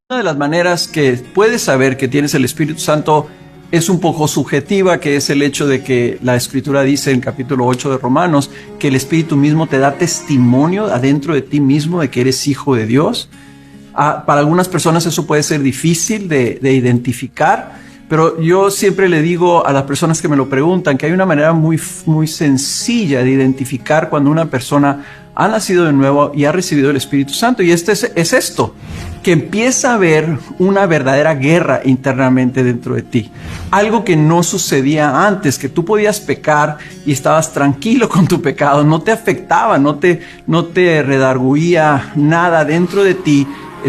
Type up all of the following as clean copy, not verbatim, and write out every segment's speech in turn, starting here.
Una de las maneras que puedes saber que tienes el Espíritu Santo es un poco subjetiva, que es el hecho de que la Escritura dice en capítulo 8 de Romanos que el Espíritu mismo te da testimonio adentro de ti mismo de que eres hijo de Dios. Para algunas personas eso puede ser difícil de identificar, pero yo siempre le digo a las personas que me lo preguntan que hay una manera muy sencilla de identificar cuando una persona ha nacido de nuevo y ha recibido el Espíritu Santo, y es esto, que empieza a haber una verdadera guerra internamente dentro de ti. Algo que no sucedía antes, que tú podías pecar y estabas tranquilo con tu pecado, no te afectaba, no te redarguía nada dentro de ti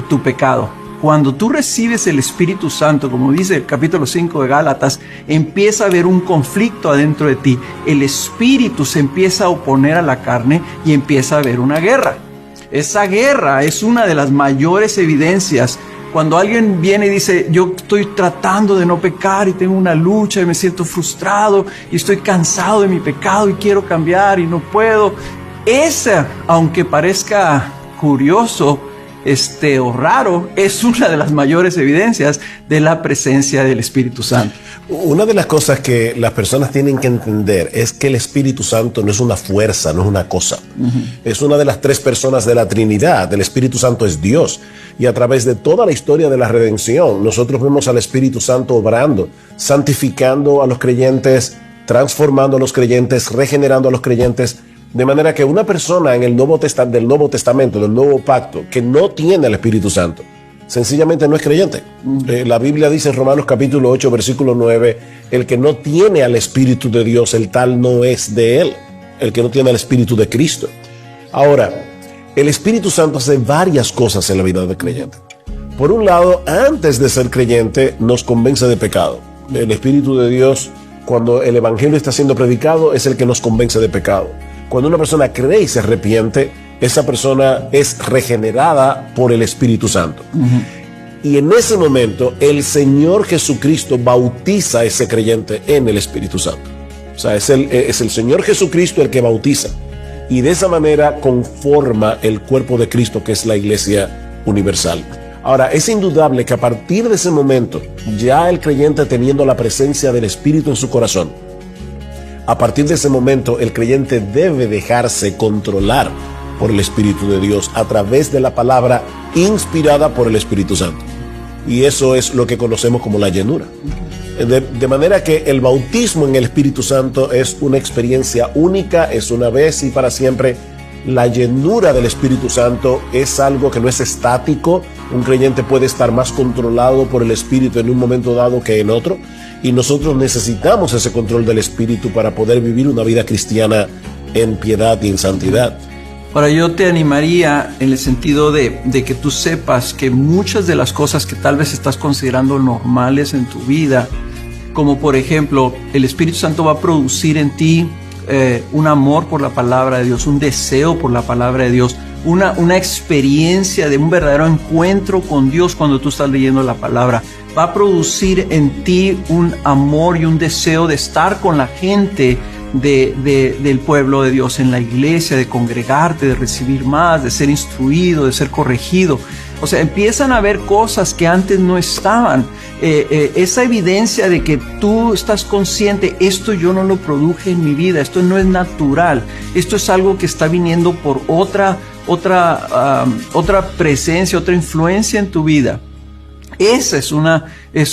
tu pecado. Cuando tú recibes el Espíritu Santo, como dice el capítulo 5 de Gálatas, empieza a haber un conflicto adentro de ti. El Espíritu se empieza a oponer a la carne y empieza a haber una guerra. Esa guerra es una de las mayores evidencias. Cuando alguien viene y dice, yo estoy tratando de no pecar y tengo una lucha y me siento frustrado y estoy cansado de mi pecado y quiero cambiar y no puedo. Esa, aunque parezca curioso, o raro, es una de las mayores evidencias de la presencia del Espíritu Santo. Una de las cosas que las personas tienen que entender es que el Espíritu Santo no es una fuerza, no es una cosa. Es una de las tres personas de la Trinidad. El Espíritu Santo es Dios. Y a través de toda la historia de la redención, nosotros vemos al Espíritu Santo obrando, santificando a los creyentes, transformando a los creyentes, regenerando a los creyentes. De manera que una persona en el del Nuevo Testamento, del Nuevo Pacto, que no tiene el Espíritu Santo, sencillamente no es creyente. La Biblia dice en Romanos capítulo 8, versículo 9, el que no tiene al Espíritu de Dios, el tal no es de él. El que no tiene al Espíritu de Cristo. Ahora, el Espíritu Santo hace varias cosas en la vida del creyente. Por un lado, antes de ser creyente, nos convence de pecado. El Espíritu de Dios, cuando el Evangelio está siendo predicado, es el que nos convence de pecado. Cuando una persona cree y se arrepiente, esa persona es regenerada por el Espíritu Santo. Y en ese momento, el Señor Jesucristo bautiza a ese creyente en el Espíritu Santo. O sea, es el Señor Jesucristo el que bautiza. Y de esa manera conforma el cuerpo de Cristo, que es la Iglesia universal. Ahora, es indudable que a partir de ese momento, ya el creyente teniendo la presencia del Espíritu en su corazón, a partir de ese momento, el creyente debe dejarse controlar por el Espíritu de Dios a través de la palabra inspirada por el Espíritu Santo. Y eso es lo que conocemos como la llenura. De manera que el bautismo en el Espíritu Santo es una experiencia única, es una vez y para siempre. La llenura del Espíritu Santo es algo que no es estático. Un creyente puede estar más controlado por el Espíritu en un momento dado que en otro. Y nosotros necesitamos ese control del Espíritu para poder vivir una vida cristiana en piedad y en santidad. Ahora, yo te animaría en el sentido de que tú sepas que muchas de las cosas que tal vez estás considerando normales en tu vida, como por ejemplo, el Espíritu Santo va a producir en ti un amor por la palabra de Dios, un deseo por la palabra de Dios, una experiencia de un verdadero encuentro con Dios cuando tú estás leyendo la palabra. Va a producir en ti un amor y un deseo de estar con la gente del pueblo de Dios en la iglesia, de congregarte, de recibir más, de ser instruido, de ser corregido. O sea, empiezan a haber cosas que antes no estaban. Esa evidencia de que tú estás consciente, esto yo no lo produje en mi vida, esto no es natural, esto es algo que está viniendo por otra presencia, otra influencia en tu vida. Esa es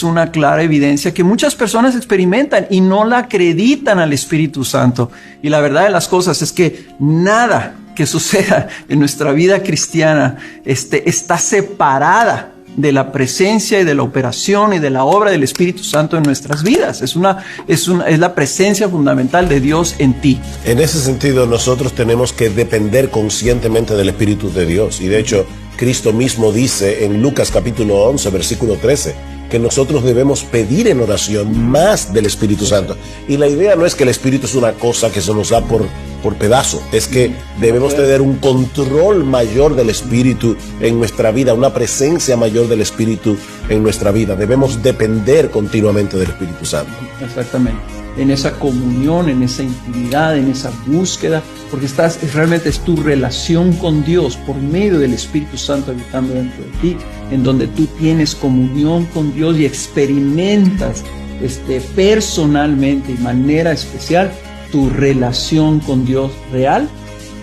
una clara evidencia que muchas personas experimentan y no la acreditan al Espíritu Santo. Y la verdad de las cosas es que nada que suceda en nuestra vida cristiana está separada de la presencia y de la operación y de la obra del Espíritu Santo en nuestras vidas. Es la presencia fundamental de Dios en ti. En ese sentido, nosotros tenemos que depender conscientemente del Espíritu de Dios. Y de hecho, Cristo mismo dice en Lucas capítulo 11, versículo 13, que nosotros debemos pedir en oración más del Espíritu Santo. Y la idea no es que el Espíritu es una cosa que se nos da por pedazo, es que debemos tener un control mayor del Espíritu en nuestra vida, una presencia mayor del Espíritu en nuestra vida. Debemos depender continuamente del Espíritu Santo. Exactamente. en esa comunión, en esa intimidad, en esa búsqueda, porque realmente es tu relación con Dios por medio del Espíritu Santo habitando dentro de ti, en donde tú tienes comunión con Dios y experimentas personalmente y de manera especial tu relación con Dios real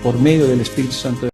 por medio del Espíritu Santo.